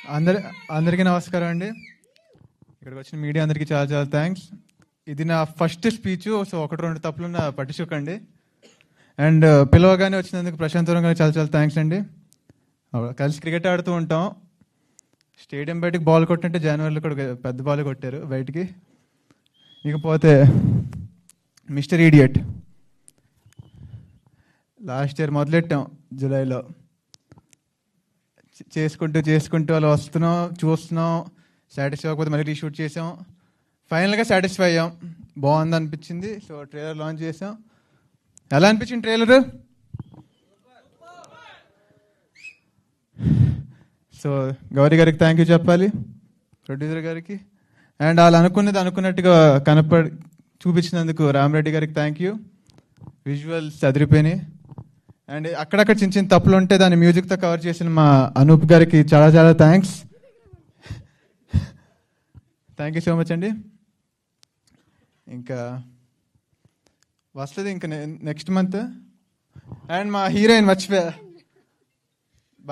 అందరికీ నమస్కారం అండి. ఇక్కడికి వచ్చిన మీడియా అందరికీ చాలా చాలా థ్యాంక్స్. ఇది నా ఫస్ట్ స్పీచ్, సో ఒకటి రెండు తప్పులు నా పట్టించుకోకండి. అండ్ పిలవగానే వచ్చినందుకు ప్రశాంత్ గారికి చాలా చాలా థ్యాంక్స్ అండి. కలిసి క్రికెట్ ఆడుతూ ఉంటాం. స్టేడియం బయటకు బాల్ కొట్టినట్టే జనవరిలో కూడా పెద్ద బాల్ కొట్టారు బయటికి. ఇకపోతే మిస్టర్ ఈడియట్ లాస్ట్ ఇయర్ మొదలెట్టాం జూలైలో. చేసుకుంటూ అలా వస్తున్నాం, చూస్తున్నాం. సాటిస్ఫై అవ్వకపోతే మళ్ళీ రీషూట్ చేసాం. ఫైనల్గా సాటిస్ఫై అయ్యాం, బాగుంది అనిపించింది. సో ట్రైలర్ లాంచ్ చేసాం. ఎలా అనిపించింది ట్రైలర్? సో గౌరీ గారికి థ్యాంక్ యూ చెప్పాలి, ప్రొడ్యూసర్ గారికి. అండ్ వాళ్ళు అనుకున్నట్టుగా చూపించినందుకు రామరెడ్డి గారికి థ్యాంక్ యూ. విజువల్స్ అదిరిపోయినాయి. అండ్ అక్కడక్కడ చిన్న చిన్న తప్పులు ఉంటే దాన్ని మ్యూజిక్తో కవర్ చేసిన మా అనూప్ గారికి చాలా చాలా thanks. Thank you so much అండి. ఇంకా వస్తుంది ఇంకా నెక్స్ట్ మంత్. అండ్ మా హీరోయిన్ మర్చిపోయా,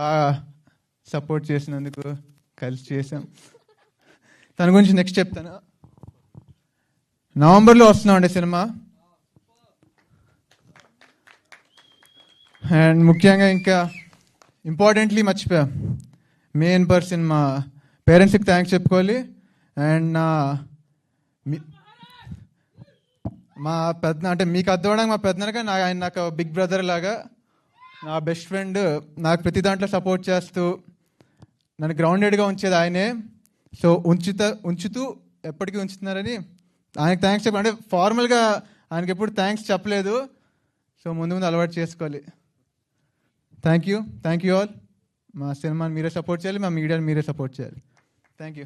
బాగా సపోర్ట్ చేసినందుకు, కలిసి చేసాం. తన గురించి నెక్స్ట్ చెప్తాను. నవంబర్లో వస్తున్నామండి సినిమా. అండ్ ముఖ్యంగా ఇంకా ఇంపార్టెంట్లీ మర్చిపోయా, మెయిన్ పర్సన్ మా పేరెంట్స్కి థ్యాంక్స్ చెప్పుకోవాలి. అండ్ మా పెద్ద అంటే మీకు అర్థమవడానికి మా పెద్దనగా ఆయన నాకు బిగ్ బ్రదర్ లాగా, నా బెస్ట్ ఫ్రెండ్. నాకు ప్రతి దాంట్లో సపోర్ట్ చేస్తూ నన్ను గ్రౌండెడ్గా ఉంచేది ఆయనే. సో ఉంచుతూ ఎప్పటికీ ఉంచుతున్నారని ఆయనకు థ్యాంక్స్ చెప్పాలి. అంటే ఫార్మల్గా ఆయనకి ఎప్పుడు థ్యాంక్స్ చెప్పలేదు. సో ముందు అలవాటు చేసుకోవాలి. Thank you all. మా సినిమాని మీరే సపోర్ట్ చేయాలి, మా మీడియాని మీరే సపోర్ట్ చేయాలి. Thank you.